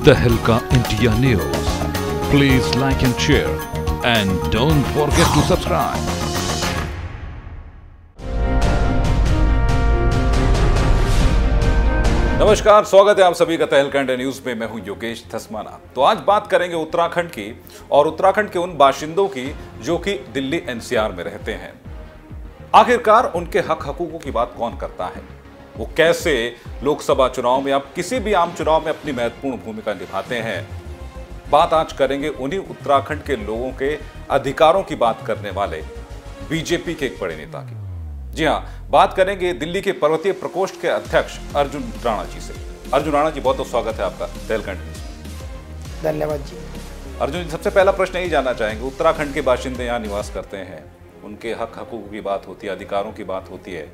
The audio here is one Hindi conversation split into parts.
तहलका India news. Please like and share and don't forget to subscribe. नमस्कार, स्वागत है आप सभी का तहलका इंडिया न्यूज में। मैं हूं योगेश धस्माना। तो आज बात करेंगे उत्तराखंड की, और उत्तराखंड के उन बाशिंदों की जो कि दिल्ली एनसीआर में रहते हैं। आखिरकार उनके हक हकूकों की बात कौन करता है? वो कैसे लोकसभा चुनाव में, आप किसी भी आम चुनाव में अपनी महत्वपूर्ण भूमिका निभाते हैं? बात आज करेंगे उन्हीं उत्तराखंड के लोगों के अधिकारों की बात करने वाले बीजेपी के एक बड़े नेता की। जी हां, बात करेंगे दिल्ली के पर्वतीय प्रकोष्ठ के अध्यक्ष अर्जुन राणा जी से। अर्जुन राणा जी, बहुत बहुत स्वागत है आपका तहलका न्यूज़ में। धन्यवाद जी। अर्जुन जी, सबसे पहला प्रश्न यही जानना चाहेंगे, उत्तराखंड के बाशिंदे यहाँ निवास करते हैं, उनके हक हकूक की बात होती है, अधिकारों की बात होती है।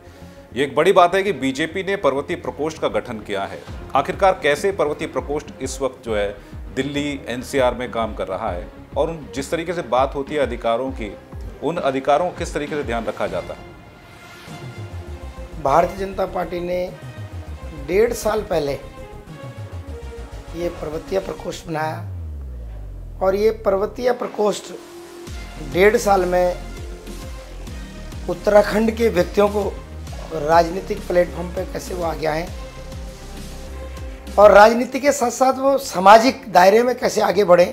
ये एक बड़ी बात है कि बीजेपी ने पर्वतीय प्रकोष्ठ का गठन किया है। आखिरकार कैसे पर्वतीय प्रकोष्ठ इस वक्त जो है दिल्ली एनसीआर में काम कर रहा है, और उन जिस तरीके से बात होती है अधिकारों की, उन अधिकारों को किस तरीके से ध्यान रखा जाता है? भारतीय जनता पार्टी ने 1.5 साल पहले ये पर्वतीय प्रकोष्ठ बनाया, और ये पर्वतीय प्रकोष्ठ 1.5 साल में उत्तराखंड के व्यक्तियों को राजनीतिक प्लेटफॉर्म पे कैसे वो आगे आए, और राजनीति के साथ साथ वो सामाजिक दायरे में कैसे आगे बढ़े,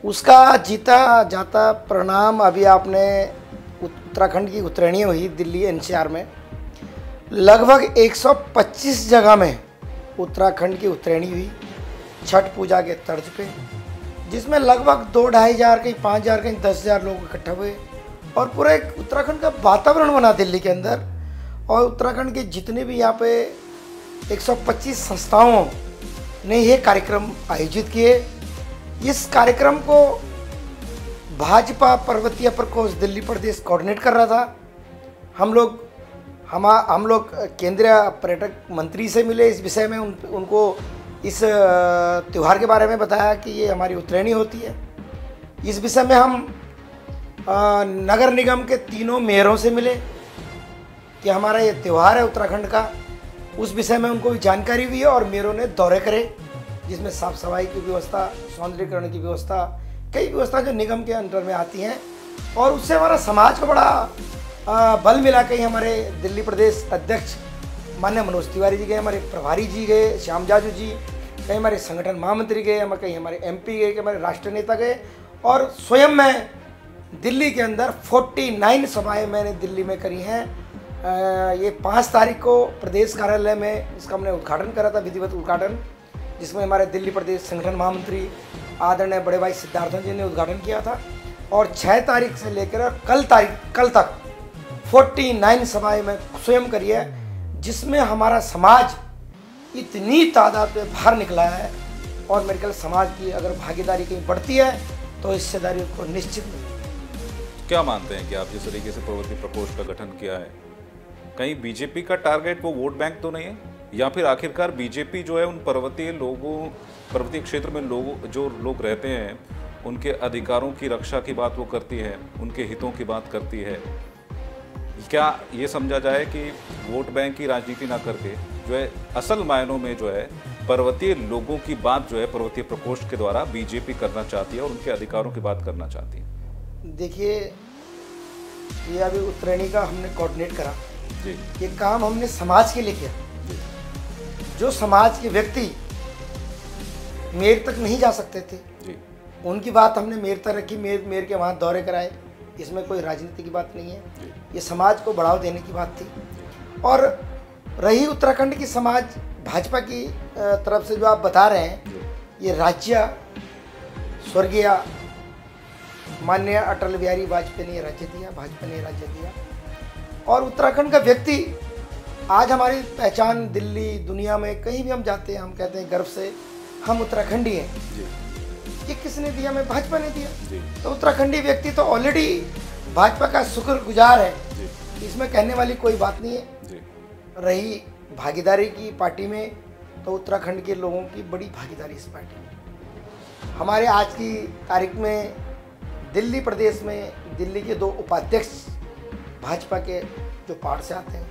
उसका जीता जाता परिणाम अभी आपने उत्तराखंड की उत्तरायणी हुई दिल्ली एनसीआर में। लगभग 125 जगह में उत्तराखंड की उत्तरायणी हुई छठ पूजा के तर्ज पे, जिसमें लगभग 2-2.5 हज़ार, कहीं 5 हज़ार, कहीं 10 हज़ार लोग इकट्ठा हुए, और पूरा एक उत्तराखंड का वातावरण बना दिल्ली के अंदर। और उत्तराखंड के जितने भी यहाँ पे 125 संस्थाओं ने ये कार्यक्रम आयोजित किए। इस कार्यक्रम को भाजपा पर्वतीय प्रकोष्ठ दिल्ली प्रदेश कोऑर्डिनेट कर रहा था। हम लोग केंद्रीय पर्यटक मंत्री से मिले, इस विषय में उनको इस त्यौहार के बारे में बताया कि ये हमारी उत्तरायणी होती है। इस विषय में हम नगर निगम के 3 मेयरों से मिले कि हमारा ये त्यौहार है उत्तराखंड का, उस विषय में उनको भी जानकारी हुई है, और मेयरों ने दौरे करे, जिसमें साफ सफाई की व्यवस्था, सौंदर्यीकरण की व्यवस्था, कई व्यवस्था जो निगम के अंडर में आती हैं। और उससे हमारा समाज को बड़ा बल मिला। कहीं हमारे दिल्ली प्रदेश अध्यक्ष माननीय मनोज तिवारी जी गए, हमारे प्रभारी जी गए, श्याम जाजू जी, कहीं हमारे संगठन महामंत्री गए, कहीं हमारे एमपी गए, कहीं हमारे राष्ट्रीय नेता गए, और स्वयं मैं दिल्ली के अंदर 49 सभाएं मैंने दिल्ली में करी हैं। ये 5 तारीख को प्रदेश कार्यालय में इसका हमने उद्घाटन करा था, विधिवत उद्घाटन, जिसमें हमारे दिल्ली प्रदेश संगठन महामंत्री आदरणीय बड़े भाई सिद्धार्थन जी ने उद्घाटन किया था। और 6 तारीख से लेकर कल तक 49 सभाएं मैं स्वयं करी है, जिसमें हमारा समाज इतनी तादाद में बाहर निकला है। और मेरे ख्याल समाज की अगर भागीदारी कहीं बढ़ती है तो हिस्सेदारी को निश्चित नहीं। क्या मानते हैं कि आप जिस तरीके से पर्वतीय प्रकोष्ठ का गठन किया है, कहीं बीजेपी का टारगेट वो वोट बैंक तो नहीं है, या फिर आखिरकार बीजेपी जो है उन पर्वतीय क्षेत्र में जो लोग रहते हैं, उनके अधिकारों की रक्षा की बात वो करती है, उनके हितों की बात करती है? क्या ये समझा जाए कि वोट बैंक की राजनीति ना करके जो है असल मायनों में जो है पर्वतीय लोगों की बात जो है पर्वतीय प्रकोष्ठ के द्वारा बीजेपी करना चाहती है, और उनके अधिकारों की बात करना चाहती है? देखिए, ये अभी उत्तरायणी का हमने कोऑर्डिनेट करा जी। ये काम हमने समाज के लिए किया जी। जो समाज के व्यक्ति मेयर तक नहीं जा सकते थे जी, उनकी बात हमने मेयर तक रखी, मेयर के वहाँ दौरे कराए। इसमें कोई राजनीति की बात नहीं है, ये समाज को बढ़ावा देने की बात थी। और रही उत्तराखंड की समाज भाजपा की तरफ से जो आप बता रहे हैं, ये राज्य स्वर्गीय माननीय अटल बिहारी वाजपेयी ने राज्य दिया, भाजपा ने राज्य दिया। और उत्तराखंड का व्यक्ति आज हमारी पहचान दिल्ली, दुनिया में कहीं भी हम जाते हैं, हम कहते हैं गर्व से हम उत्तराखंडी हैं। ये किसने दिया? हमें भाजपा ने दिया। तो उत्तराखंडी व्यक्ति तो ऑलरेडी भाजपा का शुक्रगुजार है, इसमें कहने वाली कोई बात नहीं है। रही भागीदारी की पार्टी में, तो उत्तराखंड के लोगों की बड़ी भागीदारी इस पार्टी में। हमारे आज की तारीख में दिल्ली प्रदेश में दिल्ली के 2 उपाध्यक्ष भाजपा के जो पार्ट से आते हैं,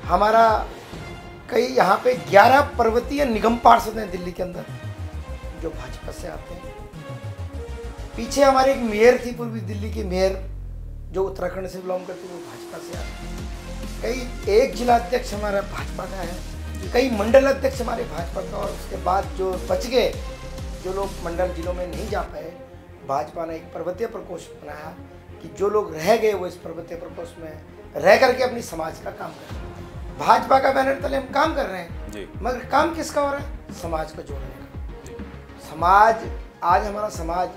हमारा कई यहाँ पे 11 पर्वतीय निगम पार्षद हैं दिल्ली के अंदर जो भाजपा से आते हैं। पीछे हमारी एक मेयर थी, पूर्वी दिल्ली की मेयर, जो उत्तराखंड से बिलोंग करती, वो भाजपा से आती है। कई एक जिला अध्यक्ष हमारा भाजपा का है, कई मंडल अध्यक्ष हमारे भाजपा का, और उसके बाद जो बच गए, जो लोग मंडल जिलों में नहीं जा पाए, भाजपा ने एक पर्वतीय प्रकोष्ठ बनाया कि जो लोग रह गए वो इस पर्वतीय प्रकोष्ठ में रह करके अपनी समाज का काम करें। भाजपा का बैनर तले हम काम कर रहे हैं जी। मगर काम किसका हो रहा है? समाज को जोड़ने का। समाज, आज हमारा समाज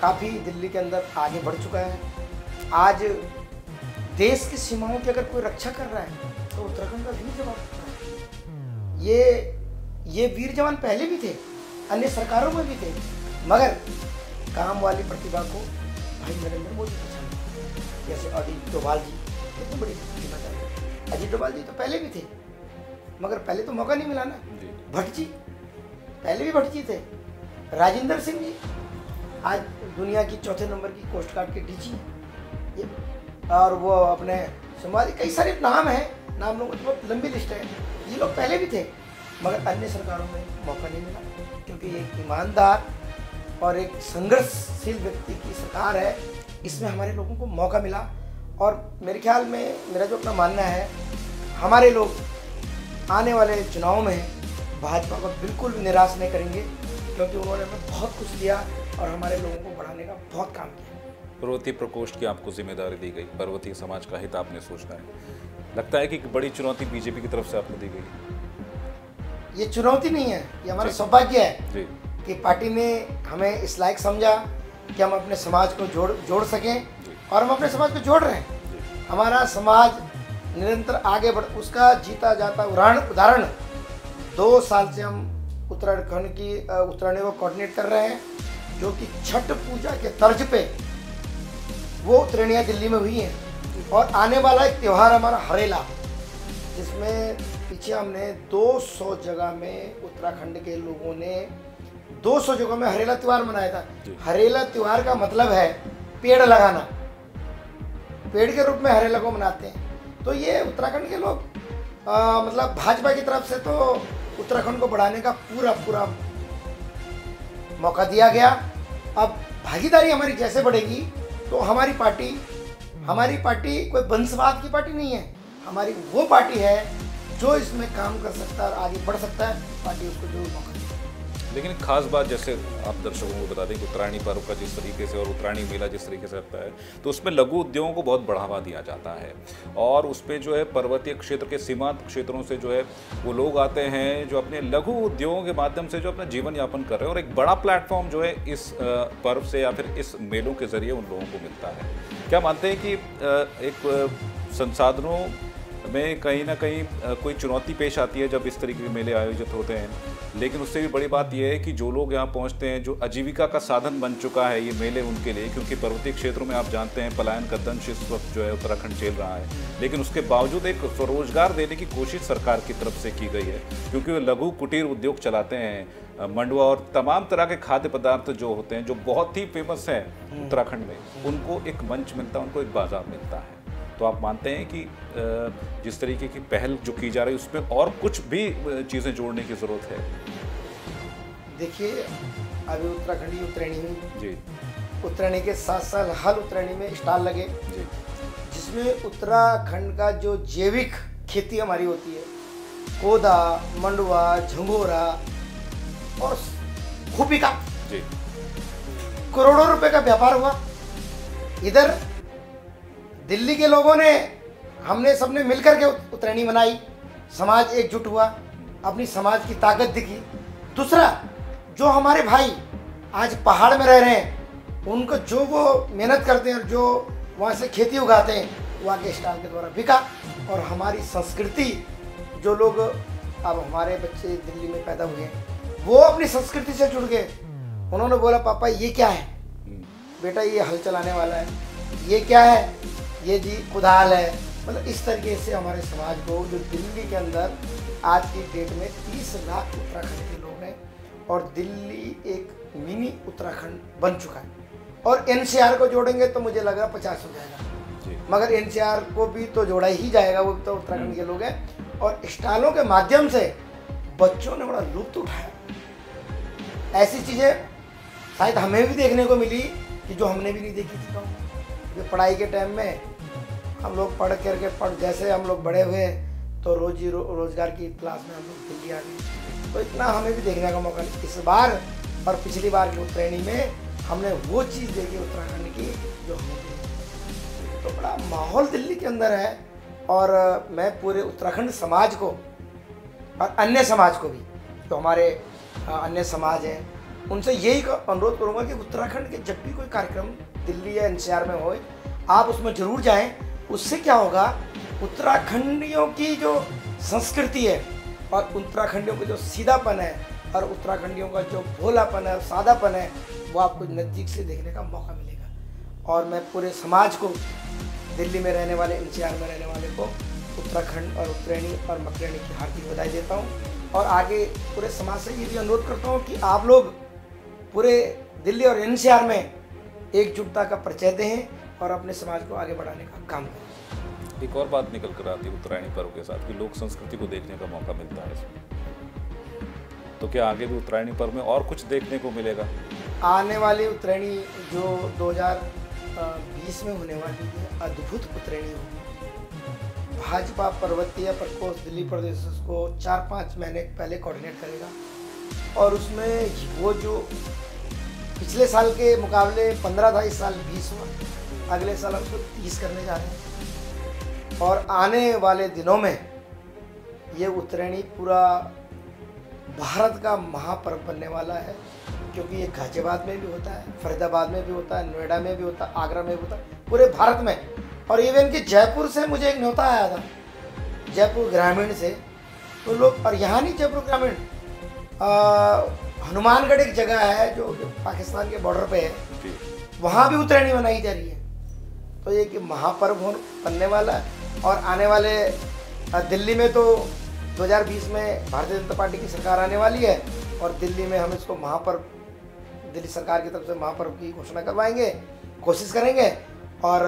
काफ़ी दिल्ली के अंदर आगे बढ़ चुका है। आज देश की सीमाओं की अगर कोई रक्षा कर रहा है तो उत्तराखंड का वीर जवान कर रहा है। ये वीर जवान पहले भी थे, अन्य सरकारों में भी थे, मगर काम वाली प्रतिभा को भाई नरेंद्र मोदी पसंद। जैसे अजीत डोभाल जी, कितनी बड़ी प्रतिभा है। अजीत डोभाल जी तो पहले भी थे, मगर पहले तो मौका नहीं मिला ना। भट्ट जी, पहले भी भट्ट जी थे। राजेंद्र सिंह जी आज दुनिया की चौथे नंबर की कोस्ट गार्ड के डीजी हैं। और वो अपने समाज, कई सारे नाम हैं, नाम लोगों की बहुत लंबी लिस्ट है। ये लोग पहले भी थे, मगर अन्य सरकारों में मौका नहीं मिला, क्योंकि ये एक ईमानदार और एक संघर्षशील व्यक्ति की सरकार है। इसमें हमारे लोगों को मौका मिला, और मेरे ख्याल में, मेरा जो अपना मानना है, हमारे लोग आने वाले चुनाव में भाजपा को बिल्कुल निराश नहीं करेंगे, क्योंकि उन्होंने हमें बहुत कुछ दिया और हमारे लोगों को बढ़ाने का बहुत काम किया। पर्वतीय प्रकोष्ठ की आपको जिम्मेदारी दी गई, पर्वतीय समाज का हित आपने सोचना है। लगता है कि बड़ी चुनौती बीजेपी की तरफ से आपको दी गई। ये चुनौती नहीं है, ये हमारा सौभाग्य है कि पार्टी ने हमें इस लायक समझा कि हम अपने समाज को जोड़ सकें, और हम अपने समाज को जोड़ रहे हैं। हमारा समाज निरंतर आगे बढ़, उसका जीता जाता उदाहरण 2 साल से हम उत्तराखंड की उत्तरायणी को कोऑर्डिनेट कर रहे हैं, जो कि छठ पूजा के तर्ज पे वो उत्तरायणियाँ दिल्ली में हुई हैं। और आने वाला एक त्यौहार हमारा हरेला, जिसमें पीछे हमने 200 जगह में, उत्तराखंड के लोगों ने 200 जगहों में हरेला त्यौहार मनाया था। हरेला त्यौहार का मतलब है पेड़ लगाना, पेड़ के रूप में हरेला को मनाते हैं। तो ये उत्तराखंड के लोग मतलब भाजपा की तरफ से तो उत्तराखंड को बढ़ाने का पूरा मौका दिया गया। अब भागीदारी हमारी जैसे बढ़ेगी तो हमारी पार्टी कोई वंशवाद की पार्टी नहीं है, हमारी वो पार्टी है जो इसमें काम कर सकता है और आगे बढ़ सकता है। पार्टी उसको जरूर मौका देगी। लेकिन एक खास बात, जैसे आप दर्शकों को बता दें कि उत्तरायणी पर्व का जिस तरीके से और उत्तरायणी मेला जिस तरीके से लगता है, तो उसमें लघु उद्योगों को बहुत बढ़ावा दिया जाता है, और उस पर जो है पर्वतीय क्षेत्र के सीमांत क्षेत्रों से जो है वो लोग आते हैं जो अपने लघु उद्योगों के माध्यम से जो अपना जीवन यापन कर रहे हैं, और एक बड़ा प्लेटफॉर्म जो है इस पर्व से या फिर इस मेलों के जरिए उन लोगों को मिलता है। क्या मानते हैं कि एक संसाधनों में कहीं ना कहीं कोई चुनौती पेश आती है जब इस तरीके के मेले आयोजित होते हैं, लेकिन उससे भी बड़ी बात यह है कि जो लोग यहाँ पहुँचते हैं, जो आजीविका का साधन बन चुका है ये मेले उनके लिए, क्योंकि पर्वतीय क्षेत्रों में आप जानते हैं पलायन का दंश इस वक्त जो है उत्तराखंड झेल रहा है, लेकिन उसके बावजूद एक स्वरोजगार देने की कोशिश सरकार की तरफ से की गई है, क्योंकि वो लघु कुटीर उद्योग चलाते हैं। मंडुआ और तमाम तरह के खाद्य पदार्थ जो होते हैं, जो बहुत ही फेमस हैं उत्तराखंड में, उनको एक मंच मिलता है, उनको एक बाजार मिलता है। तो आप मानते हैं कि जिस तरीके की पहल जो की जा रही है उसमें और कुछ भी चीज़ें जोड़ने की ज़रूरत है? देखिए, अभी उत्तराखंडी उत्तरायणी में जी, उत्तरायणी के 7 साल हल उत्तरायणी में स्टॉल लगे जी, जिसमें उत्तराखंड का जो जैविक खेती हमारी होती है, कोदा, मंडुआ, झंगोरा और खूबी का जी, करोड़ों रुपए का व्यापार हुआ। इधर दिल्ली के लोगों ने, हमने सबने मिलकर के उत्तरायणी मनाई, समाज एकजुट हुआ, अपनी समाज की ताकत दिखी। दूसरा, जो हमारे भाई आज पहाड़ में रह रहे हैं, उनको जो वो मेहनत करते हैं और जो वहाँ से खेती उगाते हैं, वहाँ के स्टॉल के द्वारा बिका। और हमारी संस्कृति, जो लोग, अब हमारे बच्चे दिल्ली में पैदा हुए हैं, वो अपनी संस्कृति से जुड़ गए। उन्होंने बोला, पापा ये क्या है? बेटा ये हल चलाने वाला है। ये क्या है? ये जी कुदाल है। मतलब इस तरीके से हमारे समाज को, जो दिल्ली के अंदर आज की डेट में 30 लाख उत्तराखंड के लोग हैं, और दिल्ली एक मिनी उत्तराखंड बन चुका है, और एनसीआर को जोड़ेंगे तो मुझे लगा 50 हो जाएगा। मगर एनसीआर को भी तो जोड़ा ही जाएगा, वो तो उत्तराखंड के लोग हैं। और स्टॉलों के माध्यम से बच्चों ने बड़ा लुत्फ उठाया। ऐसी चीज़ें शायद हमें भी देखने को मिली कि जो हमने भी नहीं देखी थी। तो पढ़ाई के टाइम में हम लोग पढ़ जैसे हम लोग बड़े हुए तो रोजगार की तलाश में हम लोग दिल्ली आ गए। तो इतना हमें भी देखने का मौका नहीं। इस बार और पिछली बार की उत्तरायणी में हमने वो चीज़ देखी उत्तराखंड की जो हमें देखी। तो बड़ा माहौल दिल्ली के अंदर है। और मैं पूरे उत्तराखंड समाज को और अन्य समाज को भी, तो हमारे अन्य समाज हैं, उनसे यही अनुरोध करूंगा कि उत्तराखंड के जब भी कोई कार्यक्रम दिल्ली या एनसीआर में हो, आप उसमें जरूर जाएं। उससे क्या होगा, उत्तराखंडियों की जो संस्कृति है और उत्तराखंडियों का जो सीधापन है और उत्तराखंडियों का जो भोलापन है और सादापन है, वो आपको नज़दीक से देखने का मौका मिलेगा। और मैं पूरे समाज को, दिल्ली में रहने वाले, एनसीआर में रहने वाले को उत्तराखंड और उत्तरायणी और मकरायणी की हार्दिक बधाई देता हूँ। और आगे पूरे समाज से ये भी अनुरोध करता हूँ कि आप लोग पूरे दिल्ली और एनसीआर में एकजुटता का परिचय दें और अपने समाज को आगे बढ़ाने का काम करें। एक और बात निकल कर आती है उत्तरायणी पर्व के साथ कि लोक संस्कृति को देखने का मौका मिलता है इसमें, तो क्या आगे भी उत्तरायणी पर्व में और कुछ देखने को मिलेगा? आने वाली उत्तरायणी जो 2020 में होने वाली है, अद्भुत उत्तरायणी होगी। भाजपा पर्वतीय प्रकोष्ठ दिल्ली प्रदेश को 4-5 महीने पहले कोऑर्डिनेट करेगा और उसमें वो जो पिछले साल के मुकाबले 15 था, इस साल 20 हुआ, अगले साल हम उसको 30 करने जा रहे हैं। और आने वाले दिनों में ये उत्तरायणी पूरा भारत का महापर्व बनने वाला है, क्योंकि ये गाजियाबाद में भी होता है, फरीदाबाद में भी होता है, नोएडा में भी होता है, आगरा में भी होता है, पूरे भारत में। और इवन कि जयपुर से मुझे एक न्योता आया था, जयपुर ग्रामीण से, तो लोग, और यहाँ नहीं जयपुर ग्रामीण, हनुमानगढ़ एक जगह है जो पाकिस्तान के बॉर्डर पे है, वहाँ भी उत्तरायणी मनाई जा रही है। तो ये कि महापर्व बनने वाला है। और आने वाले दिल्ली में तो 2020 में भारतीय जनता पार्टी की सरकार आने वाली है और दिल्ली में हम इसको महापर्व, दिल्ली सरकार की तरफ से महापर्व की घोषणा करवाएंगे, कोशिश करेंगे। और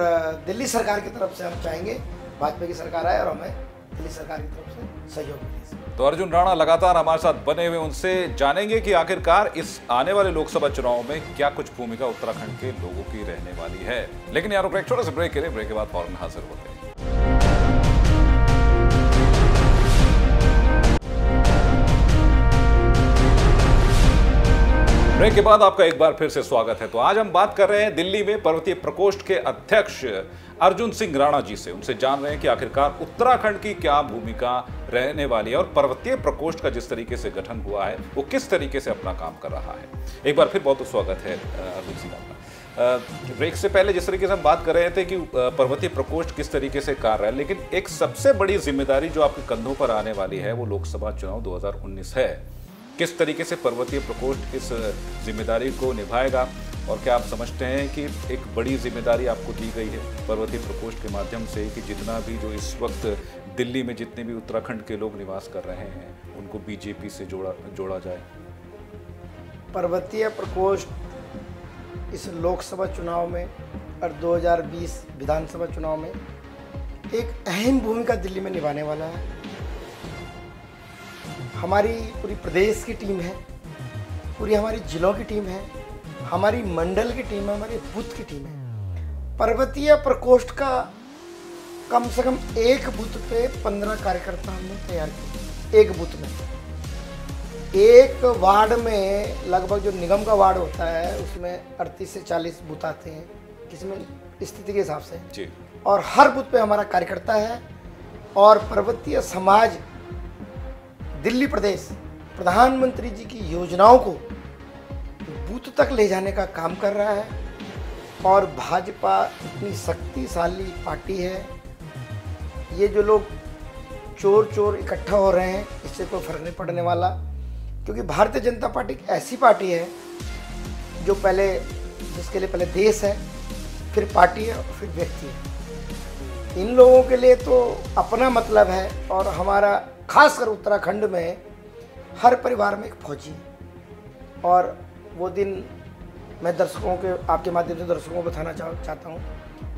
दिल्ली सरकार की तरफ से हम चाहेंगे भाजपा की सरकार आए और हमें दिल्ली सरकार की तरफ से सहयोग मिले। तो अर्जुन राणा लगातार हमारे साथ बने हुए, उनसे जानेंगे कि आखिरकार इस आने वाले लोकसभा चुनाव में क्या कुछ भूमिका उत्तराखंड के लोगों की रहने वाली है। लेकिन यार एक छोटा सा ब्रेक करें, ब्रेक के बाद फौरन हाजिर होते हैं। ब्रेक के बाद आपका एक बार फिर से स्वागत है। तो आज हम बात कर रहे हैं दिल्ली में पर्वतीय प्रकोष्ठ के अध्यक्ष अर्जुन सिंह राणा जी से। उनसे जान रहे हैं कि आखिरकार उत्तराखंड की क्या भूमिका रहने वाली है और पर्वतीय प्रकोष्ठ का जिस तरीके से गठन हुआ है वो किस तरीके से अपना काम कर रहा है। एक बार फिर बहुत स्वागत है अर्जुन सिंह राणा। ब्रेक से पहले जिस तरीके से हम बात कर रहे थे कि पर्वतीय प्रकोष्ठ किस तरीके से कार्य है, लेकिन एक सबसे बड़ी जिम्मेदारी जो आपके कंधों पर आने वाली है वो लोकसभा चुनाव 2019 है। किस तरीके से पर्वतीय प्रकोष्ठ इस जिम्मेदारी को निभाएगा और क्या आप समझते हैं कि एक बड़ी जिम्मेदारी आपको दी गई है पर्वतीय प्रकोष्ठ के माध्यम से कि जितना भी जो इस वक्त दिल्ली में जितने भी उत्तराखंड के लोग निवास कर रहे हैं उनको बीजेपी से जोड़ा जाए? पर्वतीय प्रकोष्ठ इस लोकसभा चुनाव में और 2020 विधानसभा चुनाव में एक अहम भूमिका दिल्ली में निभाने वाला है। हमारी पूरी प्रदेश की टीम है, पूरी हमारी जिलों की टीम है, हमारी मंडल की टीम है, हमारी बूथ की टीम है। पर्वतीय प्रकोष्ठ का कम से कम एक बूथ पे 15 कार्यकर्ता हमने तैयार किए। एक बूथ में, एक वार्ड में लगभग जो निगम का वार्ड होता है उसमें 38 से 40 बूथ आते हैं, किसमें स्थिति के हिसाब से जी। और हर बूथ पे हमारा कार्यकर्ता है और पर्वतीय समाज दिल्ली प्रदेश प्रधानमंत्री जी की योजनाओं को बूथ तक ले जाने का काम कर रहा है। और भाजपा इतनी शक्तिशाली पार्टी है, ये जो लोग चोर इकट्ठा हो रहे हैं इससे कोई फर्क नहीं पड़ने वाला, क्योंकि भारतीय जनता पार्टी एक ऐसी पार्टी है जो जिसके लिए पहले देश है, फिर पार्टी है और फिर व्यक्ति है। इन लोगों के लिए तो अपना मतलब है और हमारा खासकर उत्तराखंड में हर परिवार में एक फौजी है। और वो दिन मैं दर्शकों के, आपके माध्यम से दर्शकों को बताना चाहता हूँ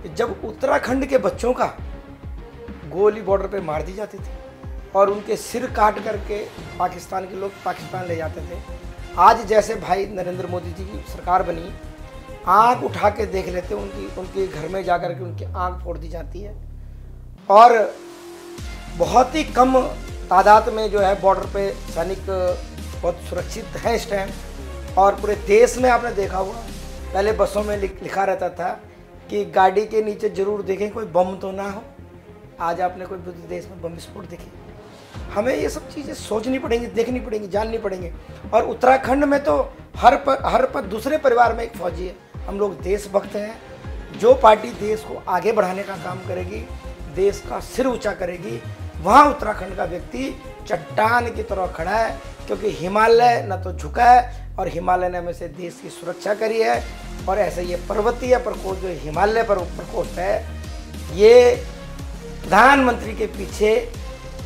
कि जब उत्तराखंड के बच्चों का गोली बॉर्डर पे मार दी जाती थी और उनके सिर काट करके पाकिस्तान के लोग पाकिस्तान ले जाते थे, आज जैसे भाई नरेंद्र मोदी जी की सरकार बनी, आँख उठा के देख लेते, उनके घर में जा कर के उनकी आँख फोड़ दी जाती है। और बहुत ही कम तादाद में जो है बॉर्डर पे सैनिक बहुत सुरक्षित हैं इस टाइम। और पूरे देश में आपने देखा होगा, पहले बसों में लिखा रहता था कि गाड़ी के नीचे जरूर देखें कोई बम तो ना हो। आज आपने कोई देश में बम विस्फोट देखे? हमें ये सब चीज़ें सोचनी पड़ेंगी, देखनी पड़ेंगी, जाननी पड़ेंगी। और उत्तराखंड में तो हर दूसरे परिवार में एक फौजी है। हम लोग देशभक्त हैं। जो पार्टी देश को आगे बढ़ाने का काम करेगी, देश का सिर ऊंचा करेगी, वहाँ उत्तराखंड का व्यक्ति चट्टान की तरह खड़ा है, क्योंकि हिमालय न तो झुका है और हिमालय ने हमें से देश की सुरक्षा करी है। और ऐसे ये पर्वतीय प्रकोष्ठ जो हिमालय पर प्रकोष्ठ है, ये प्रधानमंत्री के पीछे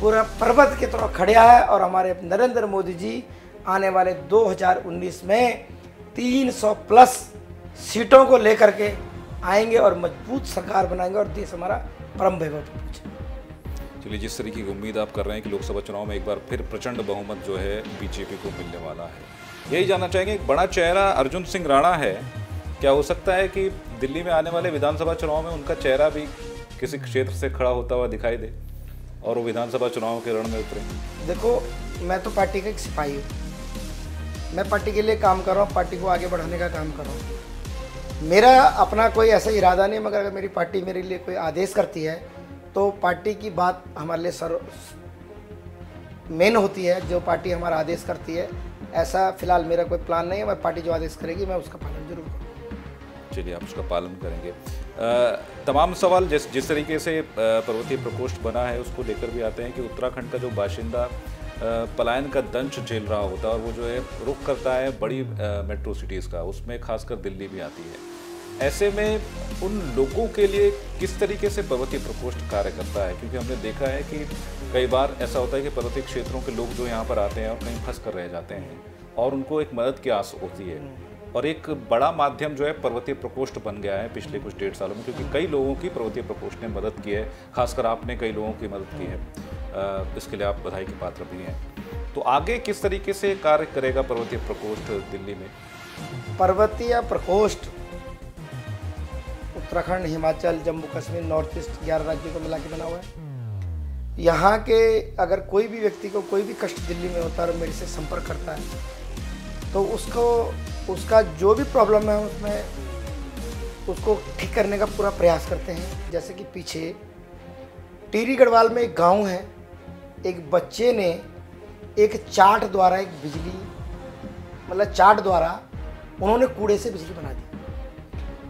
पूरा पर्वत की तरह खड़ा है। और हमारे नरेंद्र मोदी जी आने वाले 2019 में 300+ सीटों को लेकर के आएंगे और मजबूत सरकार बनाएंगे और देश हमारा परम वैभव पे पहुंचे। चलिए, जिस तरीके की उम्मीद आप कर रहे हैं कि लोकसभा चुनाव में एक बार फिर प्रचंड बहुमत जो है बीजेपी को मिलने वाला है, यही जानना चाहेंगे। एक बड़ा चेहरा अर्जुन सिंह राणा है, क्या हो सकता है कि दिल्ली में आने वाले विधानसभा चुनाव में उनका चेहरा भी किसी क्षेत्र से खड़ा होता हुआ दिखाई दे और वो विधानसभा चुनाव के रण में उतरे? देखो, मैं तो पार्टी का एक सिपाही हूँ। मैं पार्टी के लिए काम कर रहा हूँ, पार्टी को आगे बढ़ाने का काम कर रहा हूँ। मेरा अपना कोई ऐसा इरादा नहीं, मगर अगर मेरी पार्टी मेरे लिए कोई आदेश करती है तो पार्टी की बात हमारे लिए मेन होती है। जो पार्टी हमारा आदेश करती है, ऐसा फिलहाल मेरा कोई प्लान नहीं है। मैं पार्टी जो आदेश करेगी मैं उसका पालन जरूर करूँगा। चलिए, आप उसका पालन करेंगे। तमाम सवाल जिस तरीके से पर्वतीय प्रकोष्ठ बना है उसको लेकर भी आते हैं कि उत्तराखंड का जो बाशिंदा पलायन का दंश झेल रहा होता है और वो जो है रुख करता है बड़ी मेट्रो सिटीज़ का, उसमें खासकर दिल्ली भी आती है। ऐसे में उन लोगों के लिए किस तरीके से पर्वतीय प्रकोष्ठ कार्य करता है? क्योंकि हमने देखा है कि कई बार ऐसा होता है कि पर्वतीय क्षेत्रों के लोग जो यहाँ पर आते हैं और कहीं फंस कर रह जाते हैं और उनको एक मदद की आस होती है। और एक बड़ा माध्यम जो है पर्वतीय प्रकोष्ठ बन गया है पिछले कुछ 1.5 सालों में, क्योंकि कई लोगों की पर्वतीय प्रकोष्ठ ने मदद की है, खासकर आपने कई लोगों की मदद की है। इसके लिए आप बधाई के पात्र भी हैं। तो आगे किस तरीके से कार्य करेगा पर्वतीय प्रकोष्ठ दिल्ली में? पर्वतीय प्रकोष्ठ उत्तराखंड, हिमाचल, जम्मू कश्मीर, नॉर्थ ईस्ट 11 राज्यों को मिला के बना हुआ है। यहाँ के अगर कोई भी व्यक्ति को कोई भी कष्ट दिल्ली में होता है और मेरे से संपर्क करता है तो उसका जो भी प्रॉब्लम है उसमें उसको ठीक करने का पूरा प्रयास करते हैं। जैसे कि पीछे टिहरी गढ़वाल में एक गांव है, एक बच्चे ने एक चार्ट द्वारा एक बिजली, मतलब चार्ट द्वारा उन्होंने कूड़े से बिजली बना दी।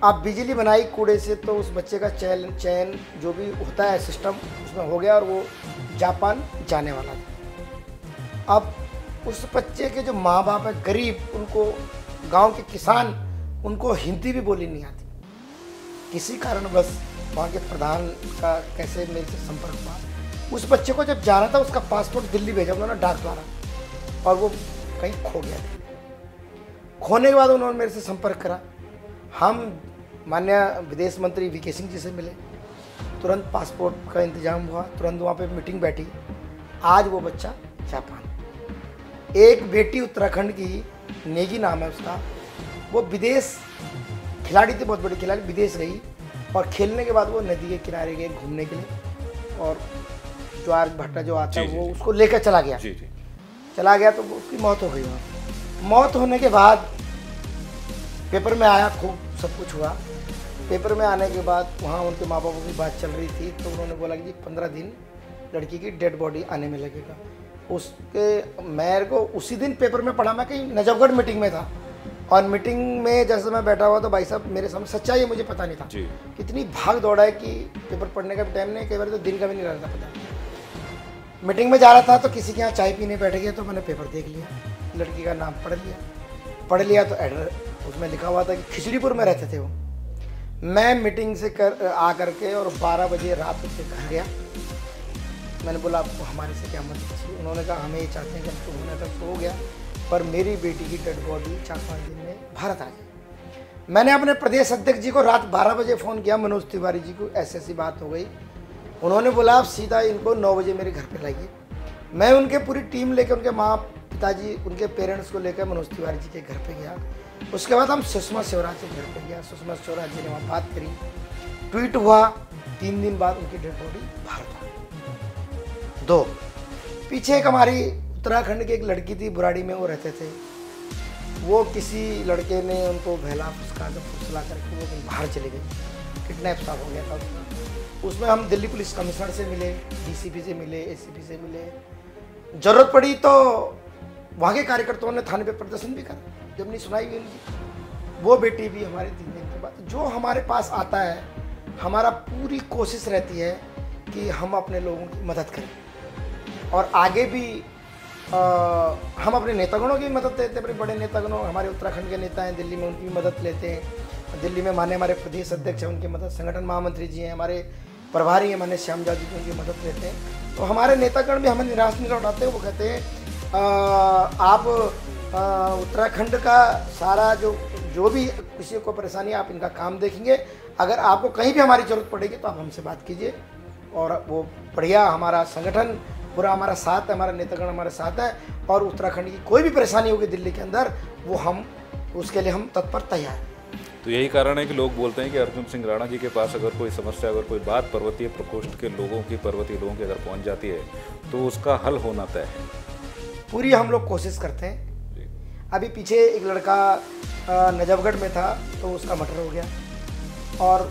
अब बिजली बनाई कूड़े से तो उस बच्चे का चयन जो भी होता है सिस्टम उसमें हो गया और वो जापान जाने वाला था। अब उस बच्चे के जो माँ बाप है गरीब, उनको गांव के किसान, उनको हिंदी भी बोली नहीं आती। किसी कारण बस वहाँ के प्रधान का कैसे मेरे से संपर्क हुआ, उस बच्चे को जब जाना था उसका पासपोर्ट दिल्ली भेजा उन्होंने डाक द्वारा और वो कहीं खो गया। खोने के बाद उन्होंने मेरे से संपर्क करा। हम माननीय विदेश मंत्री वीके सिंह जी से मिले, तुरंत पासपोर्ट का इंतजाम हुआ, तुरंत वहाँ पे मीटिंग बैठी। आज वो बच्चा जापान। एक बेटी उत्तराखंड की, नेगी नाम है उसका, वो विदेश खिलाड़ी थी, बहुत बड़ी खिलाड़ी, विदेश गई और खेलने के बाद वो नदी के किनारे गए घूमने के लिए और ज्वार भट्टा जो आता है वो उसको लेकर चला गया। चला गया तो उसकी मौत हो गई। वहाँ मौत होने के बाद पेपर में आया, खूब सब कुछ हुआ। पेपर में आने के बाद वहाँ उनके माँ बापों की बात चल रही थी तो उन्होंने बोला कि 15 दिन लड़की की डेड बॉडी आने में लगेगा। उसके मेरे को उसी दिन पेपर में पढ़ा, मैं कहीं नजफगढ़ मीटिंग में था और मीटिंग में जैसे मैं बैठा हुआ तो भाई साहब मेरे सामने, सच्चाई मुझे पता नहीं था कितनी भाग दौड़ा है कि पेपर पढ़ने का भी टाइम नहीं, कई बार तो दिन का भी नहीं रहता पता। मीटिंग में जा रहा था तो किसी के यहाँ चाय पीने बैठ गया तो मैंने पेपर देख लिया, लड़की का नाम पढ़ लिया तो एड्रेस उसमें लिखा हुआ था कि खिचड़ीपुर में रहते थे वो। मैं मीटिंग से आ करके और 12 बजे रात से घर गया। मैंने बोला आपको हमारे से क्या मदद चाहिए? उन्होंने कहा हमें ये चाहते हैं कि तो होने तक तो हो गया पर मेरी बेटी की डेड बॉडी 4-5 दिन में भारत आ जाए। मैंने अपने प्रदेश अध्यक्ष जी को रात 12 बजे फ़ोन किया, मनोज तिवारी जी को, ऐसी बात हो गई। उन्होंने बोला आप सीधा इनको 9 बजे मेरे घर पे लाइए। मैं उनके पूरी टीम लेकर, उनके माँ पिताजी, उनके पेरेंट्स को लेकर मनोज तिवारी जी के घर पे गया। उसके बाद हम सुषमा स्वराज के घर पे गया। सुषमा स्वराज जी ने वहाँ बात करी, ट्वीट हुआ। 3 दिन बाद उनकी डेड बॉडी भारत आ। 2 पीछे एक हमारी उत्तराखंड की एक लड़की थी, बुराड़ी में वो रहते थे। वो किसी लड़के ने उनको बहला फुसका कर फुसला करके वो कहीं बाहर चले गए, किडनैप सा हो गया था उसका। उसमें हम दिल्ली पुलिस कमिश्नर से मिले, डीसीपी से मिले, एसीपी से मिले। जरूरत पड़ी तो वहाँ के कार्यकर्ताओं ने थाने पे प्रदर्शन भी करा जब नहीं सुनाई गई उनकी। वो बेटी भी हमारे 3 दिन के बाद जो हमारे पास आता है, हमारा पूरी कोशिश रहती है कि हम अपने लोगों की मदद करें। और आगे भी हम अपने नेतागणों की मदद लेते हैं, अपने बड़े नेतागणों, हमारे उत्तराखंड के नेता हैं दिल्ली में, उनकी भी मदद लेते हैं। दिल्ली में माने हमारे प्रदेश अध्यक्ष हैं, उनकी मदद, संगठन महामंत्री जी हैं, हमारे प्रभारी हैं माने श्याम जाजू जी, उनकी मदद लेते हैं। तो हमारे नेतागण भी हमें निराश नहीं लौटाते। वो कहते हैं आप उत्तराखंड का सारा जो भी किसी को परेशानी, आप इनका काम देखेंगे। अगर आपको कहीं भी हमारी ज़रूरत पड़ेगी तो आप हमसे बात कीजिए। और वो बढ़िया, हमारा संगठन पूरा हमारा साथ है, हमारा नेतागण हमारे साथ है। और उत्तराखंड की कोई भी परेशानी होगी दिल्ली के अंदर, वो हम उसके लिए हम तत्पर तैयार हैं। तो यही कारण है कि लोग बोलते हैं कि अर्जुन सिंह राणा जी के पास अगर कोई समस्या, अगर कोई बात पर्वतीय प्रकोष्ठ के लोगों की, पर्वतीय लोगों के अगर पहुंच जाती है तो उसका हल होना तय है। पूरी हम लोग कोशिश करते हैं। अभी पीछे एक लड़का नजफगढ़ में था तो उसका मर्डर हो गया। और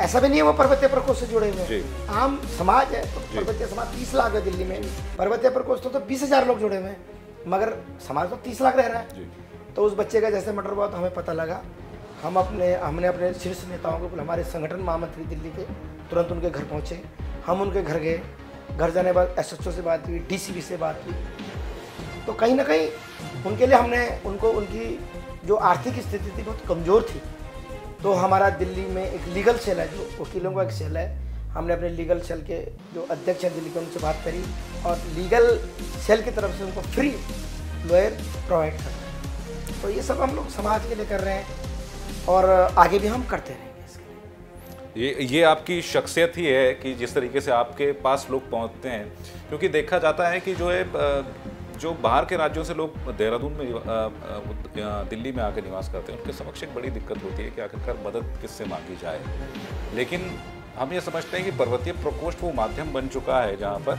ऐसा भी नहीं है वो पर्वतीय प्रकोष्ठ से जुड़े हुए हैं, आम समाज है। तो पर्वतीय समाज 30 लाख है दिल्ली में, पर्वतीय प्रकोष्ठ तो 20,000 लोग जुड़े हुए हैं, मगर समाज तो 30 लाख रह रहा है। तो उस बच्चे का जैसे मर्डर हुआ तो हमें पता लगा, हमने अपने शीर्ष नेताओं को, हमारे संगठन महामंत्री दिल्ली के, तुरंत उनके घर पहुँचे। हम उनके घर गए, घर जाने के बाद एसएचओ से बात हुई, डीसीपी से बात हुई। तो कहीं ना कहीं उनके लिए हमने उनकी जो आर्थिक स्थिति थी बहुत कमज़ोर थी। तो हमारा दिल्ली में एक लीगल सेल है, जो वकीलों का एक सेल है, हमने अपने लीगल सेल के जो अध्यक्ष हैं दिल्ली के, उनसे बात करी और लीगल सेल की तरफ से उनको फ्री लॉयर प्रोवाइड कर रहे हैं। तो ये सब हम लोग समाज के लिए कर रहे हैं और आगे भी हम करते रहेंगे इसके लिए। ये आपकी शख्सियत ही है कि जिस तरीके से आपके पास लोग पहुंचते हैं। क्योंकि देखा जाता है कि जो बाहर के राज्यों से लोग देहरादून में दिल्ली में आकर निवास करते हैं, उनके समक्ष एक बड़ी दिक्कत होती है कि आखिरकार मदद किससे मांगी जाए। लेकिन हम ये समझते हैं कि पर्वतीय प्रकोष्ठ वो माध्यम बन चुका है जहाँ पर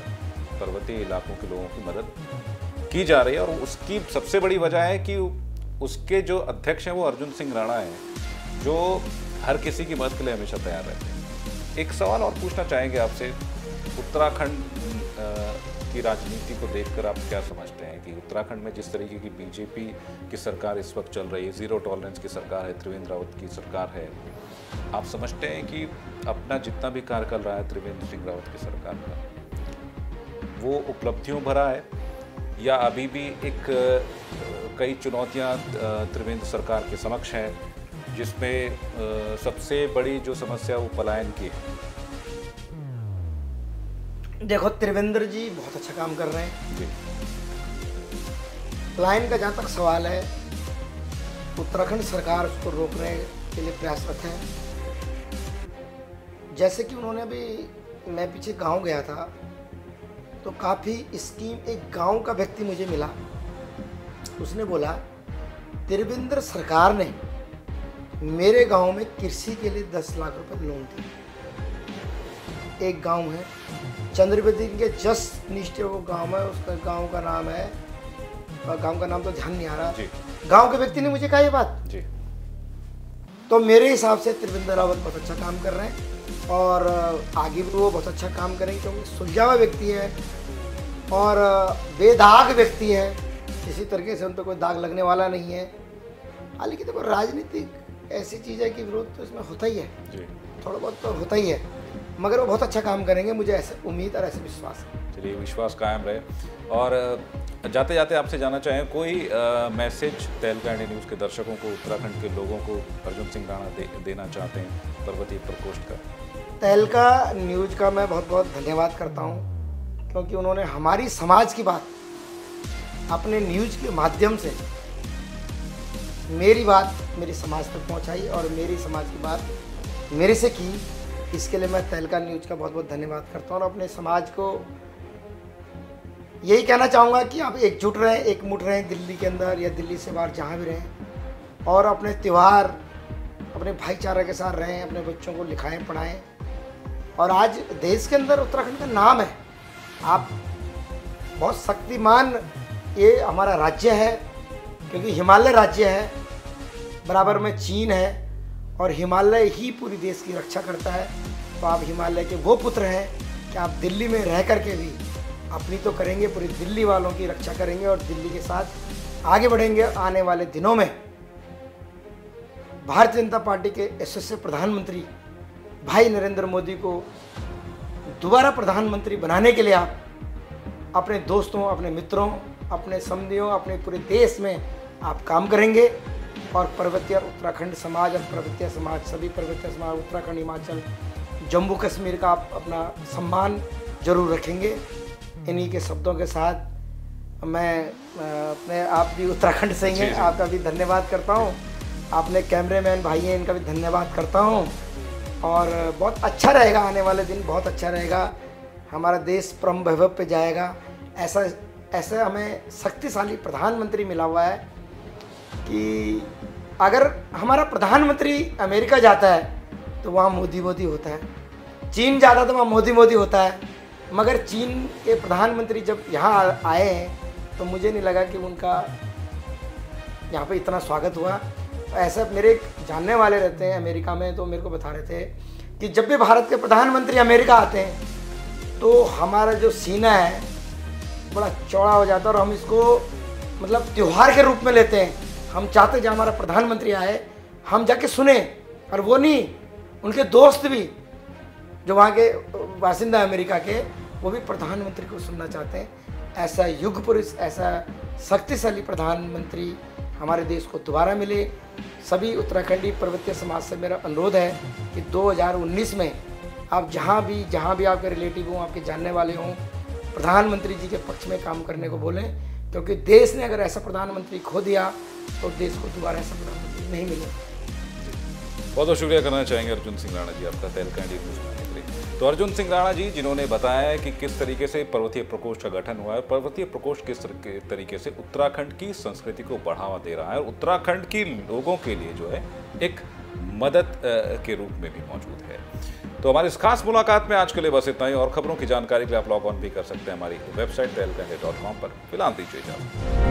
पर्वतीय इलाकों के लोगों की मदद की जा रही है। और उसकी सबसे बड़ी वजह है कि उसके जो अध्यक्ष हैं वो अर्जुन सिंह राणा हैं, जो हर किसी की मदद के लिए हमेशा तैयार रहते हैं। एक सवाल और पूछना चाहेंगे आपसे, उत्तराखंड की राजनीति को देखकर आप क्या समझते हैं कि उत्तराखंड में जिस तरीके की बीजेपी की सरकार इस वक्त चल रही है, ज़ीरो टॉलरेंस की सरकार है, त्रिवेंद्र रावत की सरकार है, आप समझते हैं कि अपना जितना भी कार्य कर रहा है त्रिवेंद्र सिंह रावत की सरकार का, वो उपलब्धियों भरा है या अभी भी एक कई चुनौतियां त्रिवेंद्र सरकार के समक्ष हैं, जिसमें सबसे बड़ी जो समस्या वो पलायन की है? देखो, त्रिवेंद्र जी बहुत अच्छा काम कर रहे हैं जी। पलायन का जहाँ तक सवाल है, उत्तराखंड सरकार उसको रोकने के लिए प्रयासरत है। जैसे कि उन्होंने अभी, मैं पीछे गांव गया था तो काफ़ी स्कीम, एक गांव का व्यक्ति मुझे मिला, उसने बोला त्रिवेंद्र सरकार ने मेरे गांव में कृषि के लिए 10 लाख रुपए लोन दिए। एक गांव है चंद्रवती के जस्ट नीचे वो गांव है, उसका गांव का नाम है, गांव का नाम तो ध्यान नहीं आ रहा, गांव के व्यक्ति ने मुझे कहा ये बात जी। तो मेरे हिसाब से त्रिवेंद्र रावत बहुत अच्छा काम कर रहे हैं और आगे भी वो बहुत अच्छा काम करेंगे, क्योंकि सुलझा हुआ व्यक्ति है और बेदाग व्यक्ति है, किसी तरीके से उन पर कोई दाग लगने वाला नहीं है। हाँ, लेकिन देखो राजनीतिक ऐसी चीज़ है कि विरोध तो इसमें होता ही है जी। थोड़ा बहुत तो होता ही है, मगर वो बहुत अच्छा काम करेंगे, मुझे ऐसे उम्मीद और ऐसे विश्वास है। चलिए, विश्वास कायम रहे। और जाते जाते आपसे जानना चाहें, कोई मैसेज तहलका इंडिया न्यूज़ के दर्शकों को, उत्तराखंड के लोगों को अर्जुन सिंह राणा देना चाहते हैं पर्वतीय प्रकोष्ठ का? तहलका न्यूज़ का मैं बहुत बहुत धन्यवाद करता हूं, क्योंकि उन्होंने हमारी समाज की बात अपने न्यूज़ के माध्यम से मेरी बात मेरे समाज तक पहुंचाई और मेरी समाज की बात मेरे से की, इसके लिए मैं तहलका न्यूज़ का बहुत बहुत धन्यवाद करता हूँ। और अपने समाज को यही कहना चाहूँगा कि आप एकजुट रहें, एकमुठ रहें, दिल्ली के अंदर या दिल्ली से बाहर जहाँ भी रहें, और अपने त्यौहार अपने भाईचारा के साथ रहें, अपने बच्चों को लिखाएं पढ़ाएं। और आज देश के अंदर उत्तराखंड का नाम है, आप बहुत शक्तिमान ये हमारा राज्य है, क्योंकि हिमालय राज्य है, बराबर में चीन है, और हिमालय ही पूरी देश की रक्षा करता है। तो आप हिमालय के वो पुत्र हैं कि आप दिल्ली में रह करके भी अपनी तो करेंगे, पूरी दिल्ली वालों की रक्षा करेंगे और दिल्ली के साथ आगे बढ़ेंगे। आने वाले दिनों में भारतीय जनता पार्टी के यशस्वी प्रधानमंत्री भाई नरेंद्र मोदी को दोबारा प्रधानमंत्री बनाने के लिए आप अपने दोस्तों, अपने मित्रों, अपने समधियों, अपने पूरे देश में आप काम करेंगे। और पर्वतीय उत्तराखंड समाज और पर्वतीय समाज, सभी पर्वतीय समाज, उत्तराखंड, हिमाचल, जम्मू कश्मीर का आप अपना सम्मान जरूर रखेंगे। इन्हीं के शब्दों के साथ मैं अपने, आप भी उत्तराखंड से ही हैं, आपका भी धन्यवाद करता हूँ। आपने कैमरेमैन भाई हैं, इनका भी धन्यवाद करता हूँ। और बहुत अच्छा रहेगा, आने वाले दिन बहुत अच्छा रहेगा, हमारा देश परम वैभव पे जाएगा। ऐसा हमें शक्तिशाली प्रधानमंत्री मिला हुआ है कि अगर हमारा प्रधानमंत्री अमेरिका जाता है तो वहाँ मोदी मोदी होता है, चीन जाता है तो वहाँ मोदी मोदी होता है, मगर चीन के प्रधानमंत्री जब यहाँ आए हैं तो मुझे नहीं लगा कि उनका यहाँ पे इतना स्वागत हुआ। ऐसा मेरे जानने वाले रहते हैं अमेरिका में, तो मेरे को बता रहे थे कि जब भी भारत के प्रधानमंत्री अमेरिका आते हैं तो हमारा जो सीना है बड़ा चौड़ा हो जाता है और हम इसको मतलब त्यौहार के रूप में लेते हैं। हम चाहते जब हमारा प्रधानमंत्री आए हम जाके सुने, और वो नहीं, उनके दोस्त भी जो वहाँ के बासिंदा अमेरिका के, वो भी प्रधानमंत्री को सुनना चाहते हैं। ऐसा युग पुरुष, ऐसा शक्तिशाली प्रधानमंत्री हमारे देश को दोबारा मिले। सभी उत्तराखंडी पर्वतीय समाज से मेरा अनुरोध है कि 2019 में आप जहाँ भी आपके रिलेटिव हों, आपके जानने वाले हों, प्रधानमंत्री जी के पक्ष में काम करने को बोलें, क्योंकि देश ने अगर ऐसा प्रधानमंत्री खो दिया तो देश को दोबारा ऐसा प्रधानमंत्री नहीं मिलेगा। बहुत बहुत शुक्रिया करना चाहेंगे अर्जुन सिंह राणा जी आपका तहलका न्यूज़ में आने के लिए। तो अर्जुन सिंह राणा जी जिन्होंने बताया है कि किस तरीके से पर्वतीय प्रकोष्ठ का गठन हुआ है, पर्वतीय प्रकोष्ठ किस तरीके से उत्तराखंड की संस्कृति को बढ़ावा दे रहा है और उत्तराखंड के लोगों के लिए जो है एक मदद के रूप में भी मौजूद है। तो हमारी इस खास मुलाकात में आज के लिए बस इतना ही, और खबरों की जानकारी के लिए आप लॉग ऑन भी कर सकते हैं हमारी वेबसाइट tehlkande.com पर। फिलहाल दीजिए इजाजत।